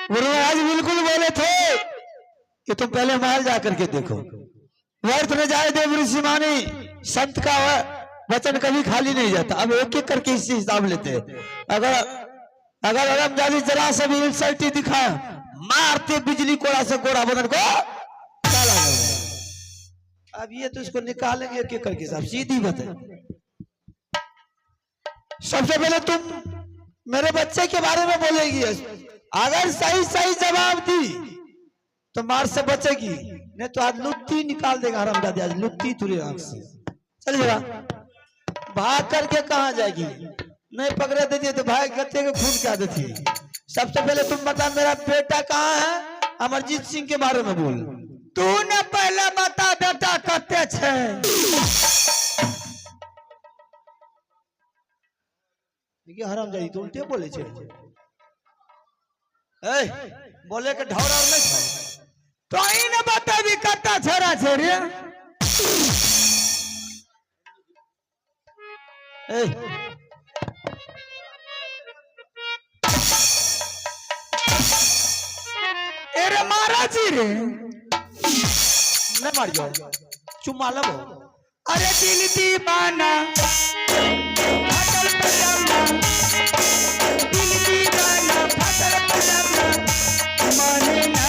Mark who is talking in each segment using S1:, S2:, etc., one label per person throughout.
S1: गुरुराज बिल्कुल बोले थे कि तुम पहले महल जाकर के देखो। व्यर्थ न जाए देव ऋषि मानी, संत का वचन कभी खाली नहीं जाता। अब एक एक करके इससे हिसाब लेते हैं। अगर अरमजादी जरा सा भी इंसल्टी दिखाया, मारते बिजली कोड़ा से गोरा बदन को काला। अब ये तो इसको निकालेंगे एक एक करके साहब, सीधी बात है। सबसे पहले तुम मेरे बच्चे के बारे में बोलेगी, अगर सही सही जवाब दी तो मार से बचेगी, नहीं तो आज लुत्ती निकाल देगा हरामजादी, आज लुत्ती तुरे आंख से चल जरा। भाग करके कहाँ जाएगी, नहीं पकड़े देती तो भाई गत्ते के खून क्या देती। सबसे पहले तुम बता मेरा बेटा कहाँ है, अमरजीत सिंह के बारे में बोल। तू ने पहले बता बेटा कते छे। देखिए हरामजादी तो उल्टे बोले छे। बोले के ढौर और नहीं खाए तो आई ने बता भी कत्ता छोरा छे रे। अरे महाराज रे न मार जाओ, चुम्मा लो। अरे दिल दीवाना फटल पजामा, दिल दीवाना फटल पजामा, माने ना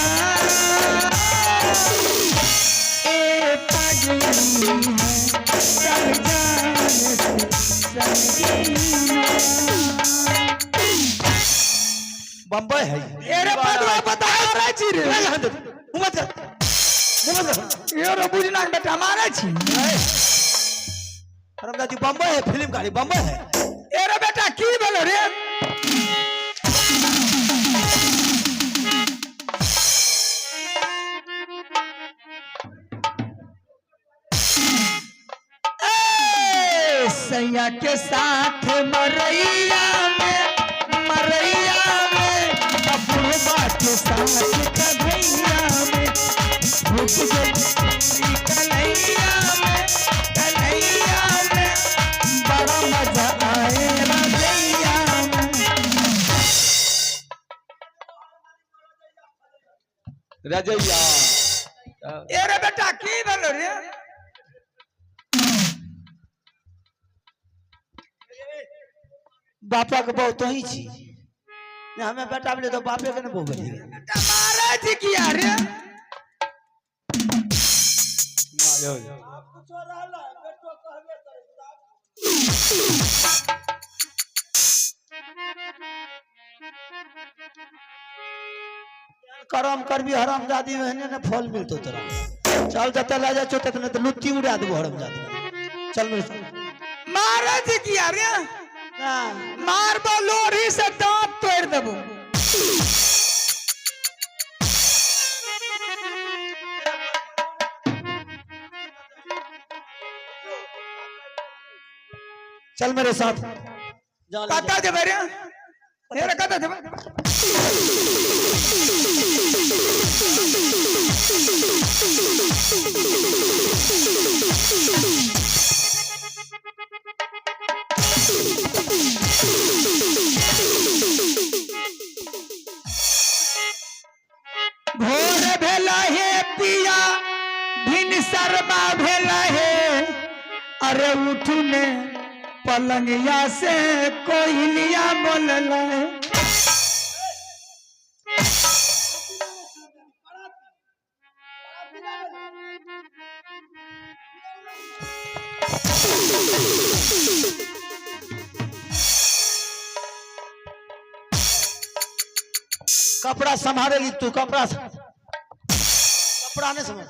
S1: ए पगली है सब जान से बम्बई है। अरे पदवा बता रहा छी रे, मत ये रो बुझना बेटा मारे छी। हरामजादी बम्बई है, फिल्म गाड़ी बम्बई है। अरे बेटा की बोलो रे, सैया के साथ मरैया में बबुआ के साथ कन्हैया में, कन्हैया में बड़ा मजा आए रजैया में। रजैया अरे बेटा की बोलो रे, बापा के बहु तो ही छी, हमें बेटा बोले तो बापे के न बहु बोली। बेटा महाराज किया रे, करम कर भी हरामजादी में न फल मिलतो तोरा। चल जते ले जा चोते न तो लुत्ती उड़ा देबो हरामजादी। चल मेरे साथ। महाराज किया रे, मार दो लोरी से दांत तोड़ देबो। चल मेरे साथ। कता जब रे, तेरे कता जब भोर भेला है पिया भिन शर्मा भेला है, अरे उठने पलंगिया से कोयलिया बोलला है। कपड़ा संभालेगी तू, कपड़ा नहीं समझ।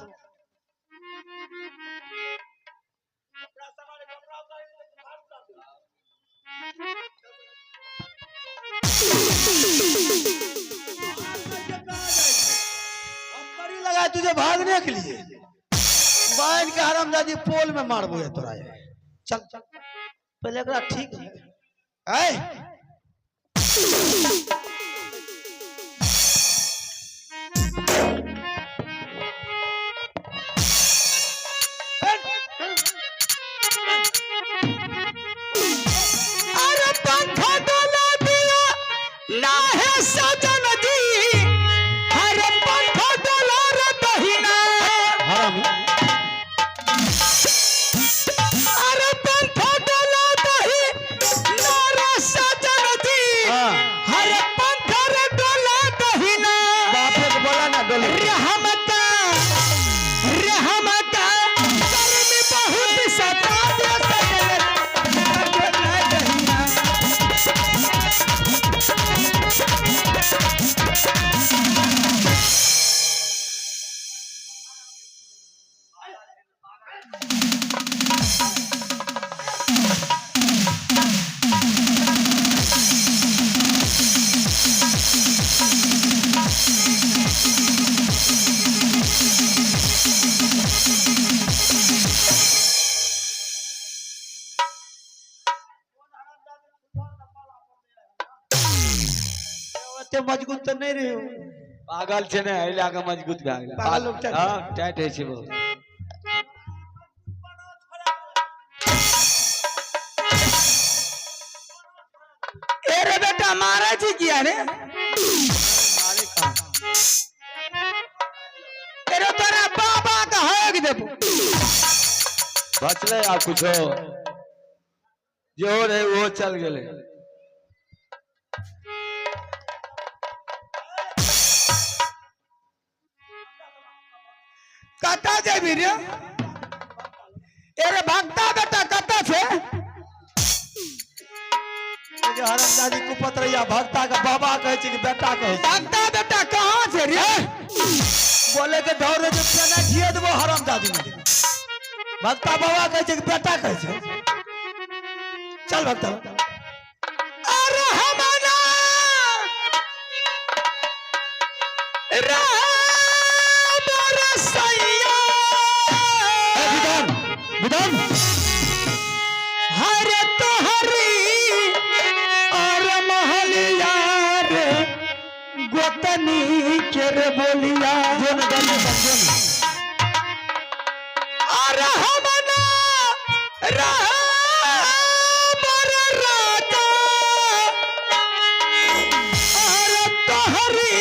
S1: है तुझे भागने के लिए? बाइन के हरामजादी पोल में मारबो है तोरा। चल चल पहले एकरा ठीक है।
S2: अरे पंखा डोला दिया ना है सजन दी, अरे पंखा डोला रे दहिना
S1: हरामी
S2: अरे पंखा डोला दही ना रे सजन दी, अरे पंखा रे डोला दहिना
S1: बाप रे को बोला ना डोले।
S2: रहमता रहमता गर्मी बहुत सता दे सजन डोला दहिना।
S1: ओते मजबूत तो नहीं रहे हो।
S3: पागल छे ने एले आगे मजबूत भए गेल।
S1: पागल लोग टाइट।
S3: हां टाइट है छे बहुत।
S2: ए रे बेटा मारा जी किया रे?
S3: मारे का
S2: तेरे तोरा बाबा का हक देबो।
S3: बचले आ कुछो जो रे वो चल गेले।
S2: कता जेबी रे? ए रे भक्ता बेटा कता छे?
S1: ये हरामजादी कुपत्रैया भक्ता का बाबा कहे छे कि बेटा कहे छे।
S2: भक्ता बेटा कहां छे रे?
S1: बोले के दौड़े जो पेना जिए देबो हरामजादी में। भक्ता बाबा कहे छे कि बेटा कहे छे। चल भक्ता
S2: अरे हमना राम रसैया
S1: विधान विधान
S2: हरे तोहरी और महलिया रे गोतनी के रे बोलिया
S1: जोन गले बंजन
S2: अरे हमना राम राजा अरे तोहरी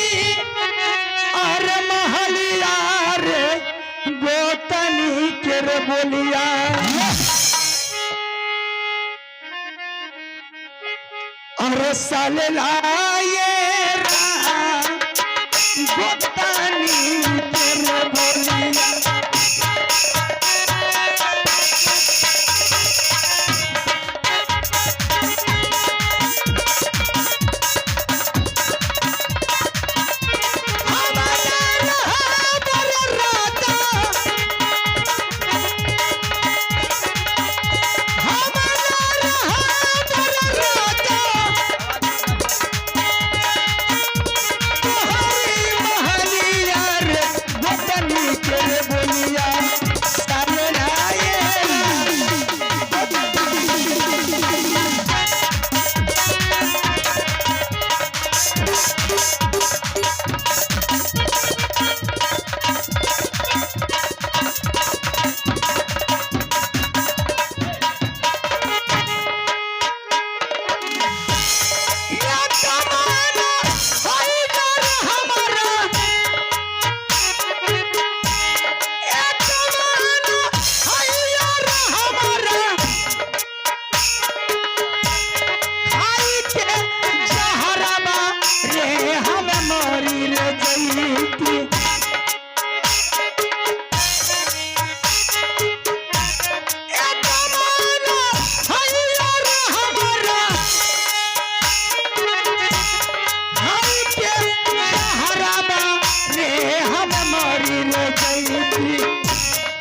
S2: और महलिया रे गोतनी के रे बोलिया अरे साले लाए गोतनी के रे बोलिया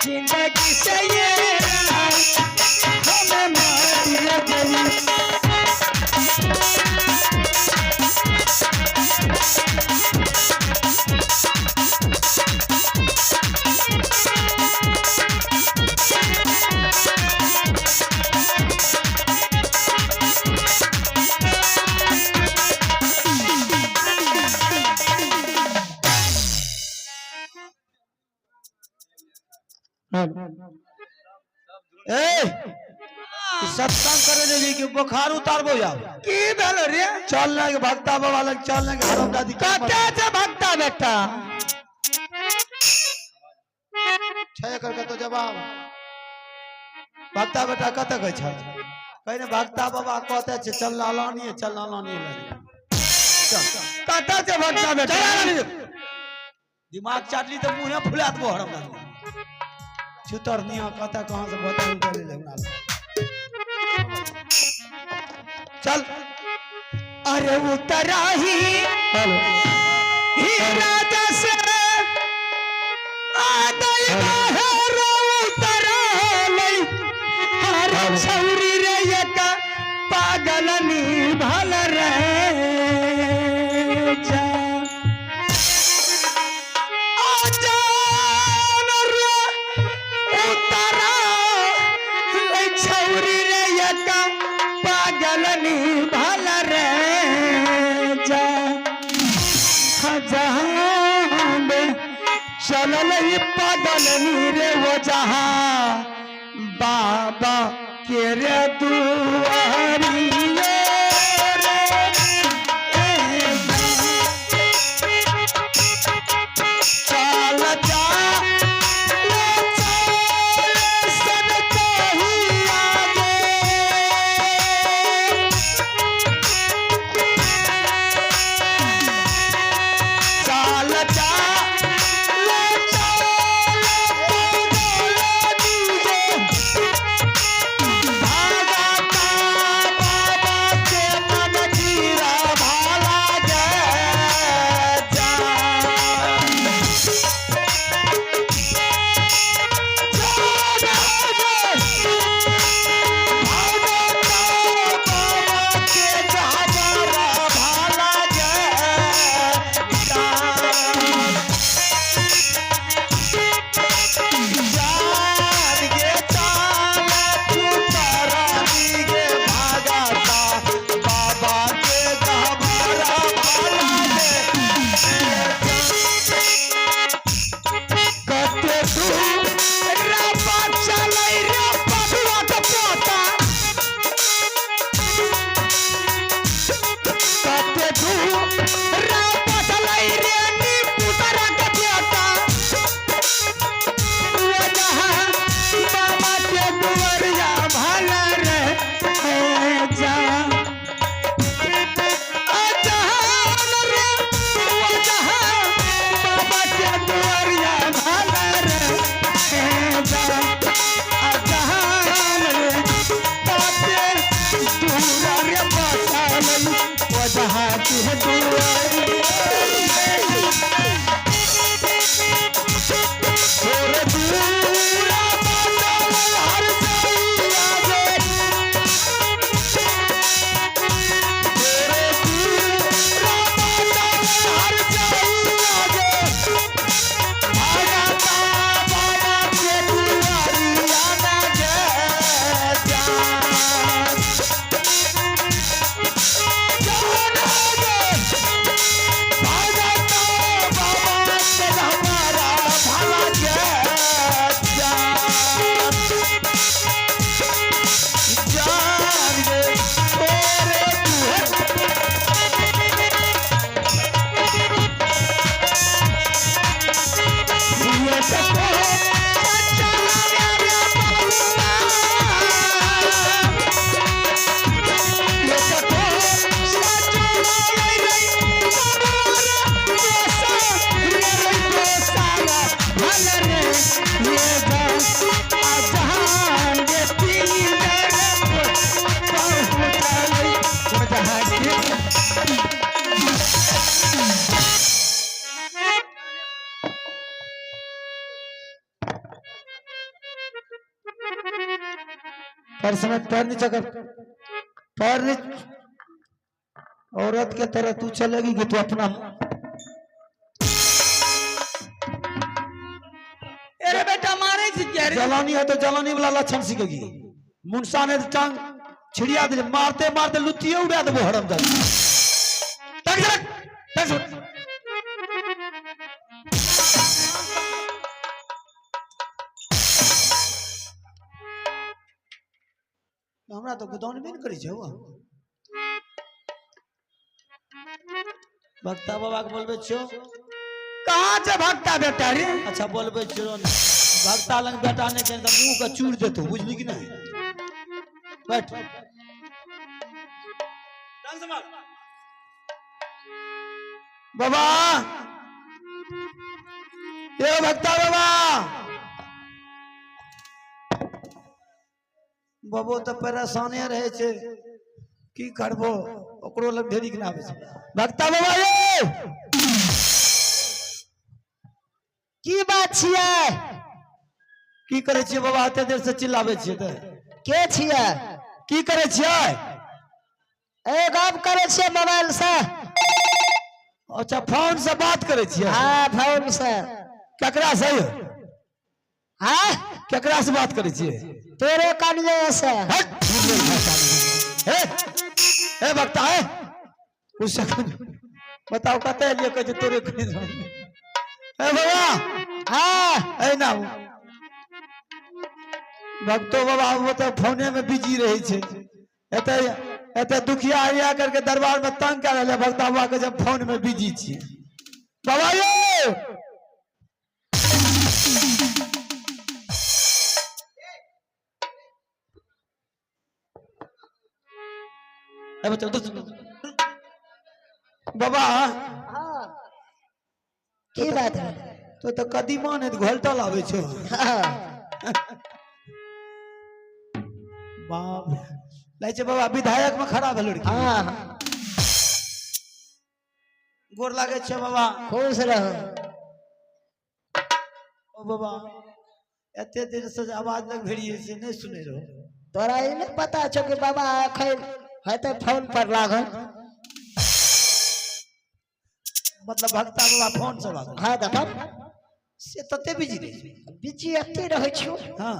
S2: जिंदगी से ये हमें मार गई।
S1: ए ई सत्संग करे लगी कि बुखार उतारबो जा
S2: की भेल रे
S1: चलने के भक्ता बाबा लग चलने के हरम दादी
S2: कते से भक्ता बेटा
S1: छय करके तो जवाब भक्ता बेटा कत गय छ कहने भक्ता बाबा कहते छ चल लालानी लगे चल
S2: कते से भक्ता बेटा
S1: दिमाग चाटली तो मुंह फुलात बो हरम दादी छुतर निया कत कहां से बता ले लेना चल
S2: अरे उतरा ही राजा से आदई बाहर उतरा लई अरे छौरी रे एक पागलनी भल रे जा आजान रे उतरा लई छौरी रे एक पागलनी भल रे जा जहां चलल पागलनी रे वो जहां बाबा के रे दुआरी चल जा
S1: पर समय पैर नीचे कर पैर नीचे औरत के तरह तू चलेगी कि तू अपना
S2: अरे बेटा मारे क्या रे
S1: जलानी है तो जलानी वाला लक्षण सीखेगी मुंसा ने टांग छिड़िया दे मारते मारते लुत्तिए उड़ा दे वो हरम दर तक तक हमरा तो गुदान भी नहीं करी छे हुआ भक्ता बाबा के बोलबे छो
S2: कहाँ से भक्ता बेटा रे
S1: अच्छा बोलबे छो भक्ता लंग बेटा ने के मुंह का चूड़ देतो बुझली कि नहीं बैठ बाबा ये भक्ता बाबा बाबू तो परेशाने रहे छे की करबो ओकरो लग ढेरी के नावे छे भक्ता बाबा ये
S4: की बात छियै
S1: की करे छिए बाबा एते देर से चिल्लाबे छिए त
S4: के छियै
S1: की करे छिए
S4: ए गप करे छियै मोबाइल से
S1: अच्छा फोन से बात करे छिए
S4: हाँ फोन से
S1: केकरा से
S4: हाँ
S1: केकरा से बात करे छिए
S4: तोरे कनिये से
S1: हट हे हे भक्ता है उस बताओ कहते लिए कहे तोरे कहीं ए बाबा
S4: हाँ
S1: ए ना भक्तो बाबा वो तो फोने में बिजी रहे छे एते एते दुखिया आया करके दरबार में तंग कर रहे भक्ता बाबा के जब फोन में बिजी छे बाबा ये बाबा
S4: हाँ की बात है
S1: तो कदीमा ने घोलटा लावे छो
S4: हाँ
S1: बाप लै छे बाबा विधायक में खड़ा भेल लड़की
S4: हाँ
S1: गोर लागे छे बाबा
S4: खुश रहो
S1: ओ बाबा एते देर से आवाज लग भेड़िए से नहीं सुने रहो
S4: तोरा ये नहीं पता छो कि बाबा अखन हेते फोन पर लागल
S1: मतलब भक्ता बाबा फोन से बात
S4: हाँ देखो
S1: से तते बिजी रहे
S4: बिजी एते रहे छो
S1: हां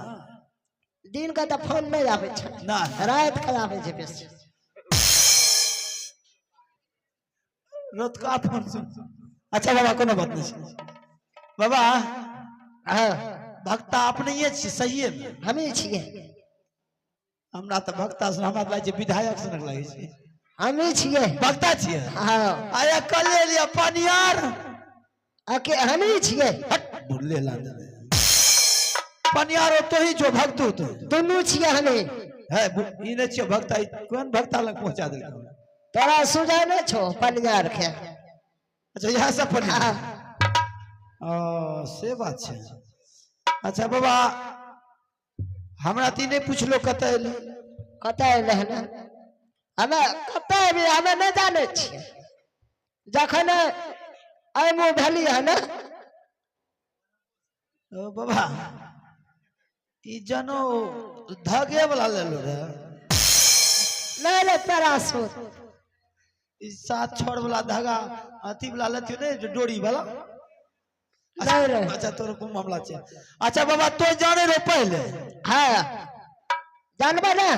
S4: दिन का तो फोन नहीं आवे छे
S1: ना
S4: रात के आवे छे बेसी
S1: रात का फोन सुन अच्छा बाबा कोनो बात नहीं बाबा
S4: हाँ
S1: भक्ता अपने ये छी सही है
S4: हमें छिए
S1: हमरा तो भक्ता से हमरा लागे छे विधायक से लगे छे
S4: हमें छिए
S1: भक्ता छिए
S4: हाँ
S1: आया कल ले लिया पनियार
S4: आके हमें छिए
S1: हट बुल्ले ला पनियार तो ही जो भक्त हो तो
S4: दोनों छिए हमें
S1: है ई ने छिए भक्ता कौन भक्ता लग पहुंचा दे
S4: तोरा सुझा न छो पनियार के
S1: अच्छा यहां से पनियार ओ से बात छे अच्छा बाबा हमरा ती नहीं पूछलो कते एली
S4: कते एले ना हमें कते भी हमें नहीं जाने छिए जखन आई मु भेली है ना
S1: ओ बाबा ई जनो धागे वाला ले लो रे
S4: नहीं रे पैरासूट
S1: ई सात छोड़ वाला धागा अथी वाला लेती नहीं जो डोरी वाला
S4: नहीं रे
S1: अच्छा तोर को मामला छे अच्छा बाबा तो जाने रे पहले
S4: हाँ जानबे ना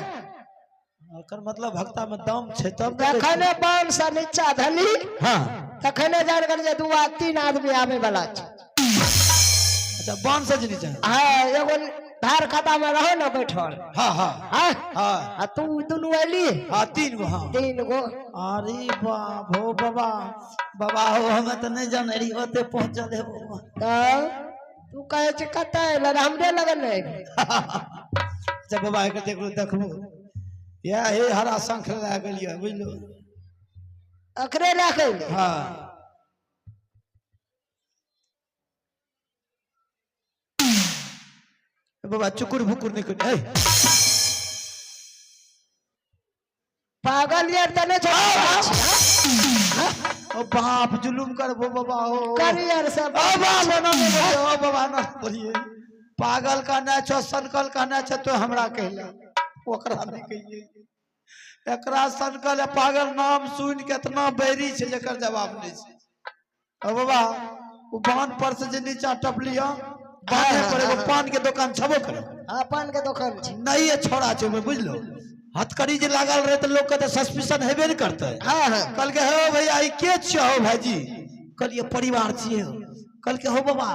S1: ओकर मतलब भक्ता में दम छे तब
S4: जखन बाम से नीचा भेली
S1: हां
S4: तखने जान कर जे 2-3 आदमी आवे वाला छे
S1: अच्छा बांध से जे नीचे
S4: हाँ एगो धार खाता में रहो ना बैठल
S1: हां हां
S4: हाँ
S1: हां
S4: आ तू दुनू एली
S1: हां तीन गो हां
S4: 3 गो
S1: अरे बाप हो बाबा बाबा हो हमें तो नहीं जाने रही होते पहुंचल है बाबा
S4: तो तू कहे छ कते एले हमरे लगन नहीं
S1: जब बाबा के देखलो या हे हरा शंख लगा गेलिए बुझलो
S4: अकरे रखे
S1: हां बाबा चुकुर भुकुर नहीं कर ए
S4: पागल यार तने छोड़
S1: ओ बाप जुलुम कर वो बाबा हो
S4: करियर से
S1: बाबा बना ओ बाबा ना बोलिए पागल का ना छो सनकल का ना छो तो हमरा कहला ओकरा नहीं कहिए एकरा सनकल पागल नाम सुन के इतना बैरी छे जेकर जवाब नहीं छे ओ बाबा वो बांध पर से जे नीचा टपलिया बांधे पर एगो पान के दुकान छबो करे
S4: हां पान के दुकान छी
S1: नहीं है छोड़ा छे में बुझलो हथकड़ी जे लागल रहे तो लोग के सस्पिशन हेबे नहीं करते
S4: हां हां
S1: कल के हो भैया ई के छियो हो भाईजी कल ये परिवार छिए कल के हो बाबा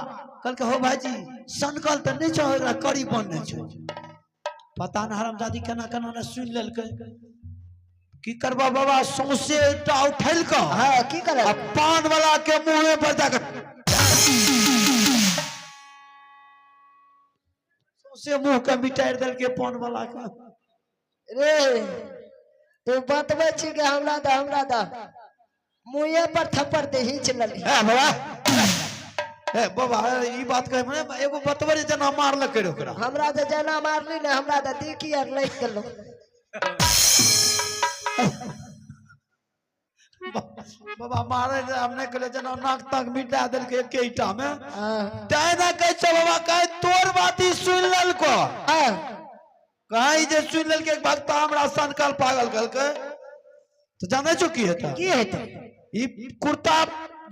S1: कल के हो भाईजी सनकल तो नहीं छो एकरा कड़ी बनने छो पता न हरामजादी केना केना ने सुन लेलकै की करबा बाबा सौंसे एकटा उठैल क
S4: हाँ की करे
S1: आ पान वाला के मुंहे पर जाकर सौंसे मुंह के मिटार देलकै पान वाला के
S4: रे तू बतबै छी कि हमरा दा मुँहे पर थप्पड़ दे हिंच लेली
S1: बाबा ए बाबा ई बात कहे मने एगो बतबर जना मारलकै रे ओकरा
S4: हमरा तो जना मारली ने हमरा तो देखी आर लग गेलो
S1: बाबा मारे हमने कहले जना नाक तक मिटा देलकै एके ईटा में
S4: हाँ
S1: ताना कह छ बाबा कहे तोर बात ई सुन लेलको
S4: हाँ
S1: कहीं जे सुन लेलकै भक्त हमरा सनकल पागल कहलकै तो जाने छो की हेता
S4: की हेतै
S1: ई कुर्ता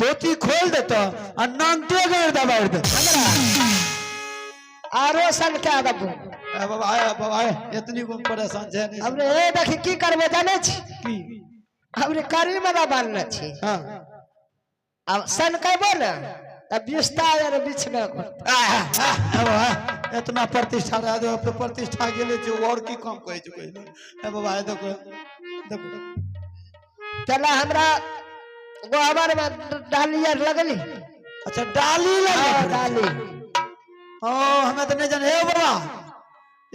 S1: धोती खोल देता आ नांगटे गाड़ दबाड़ दे
S4: आरो सन क्या दबू
S1: ए बाबा इतनी को परेशान छै नहीं
S4: हमरे ए देखी की करबे जाने छी
S1: की
S4: हमरे करी में ना बांधने छी
S1: हां
S4: अब सन कहबो ना तब बिस्तार और बिछना
S1: बाबा इतना प्रतिष्ठा रहा दे पे प्रतिष्ठा गेले छै और की काम कहै छै कहले ए बाबा देखो
S4: चला हमरा गोबर में डाली आर लगली
S1: अच्छा डाली
S4: हाँ,
S1: लगे
S4: डाली
S1: ओ हमें तो नहीं जाने हे बाबा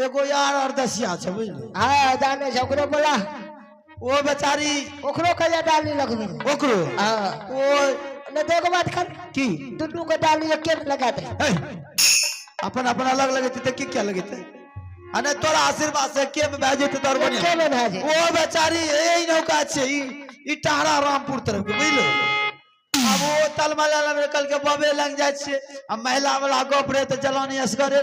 S1: एगो यार और दसिया छै बुझली
S4: हाँ जाने छै ओकरो बोला
S1: ओ बेचारी
S4: ओकरो कहिया डाली लगबे
S1: ओकरो
S4: हाँ
S1: ओ
S4: ने देखो बात कर
S1: की
S4: दुनू को डाली एके में लगा दे
S1: हे, अपन अपन अलग लगेते तो की क्या लगेते अने तोरा आशीर्वाद से के में भेजे तो दर
S4: एके
S1: बढ़िया
S4: में भाजे
S1: ओ बेचारी यही नौका छै ई टाहरा रामपुर तरफ के बुझलो अब वो तलमला में कल के बबे लग जाय छै आ महिला वाला गप रे तो जलानी असगरे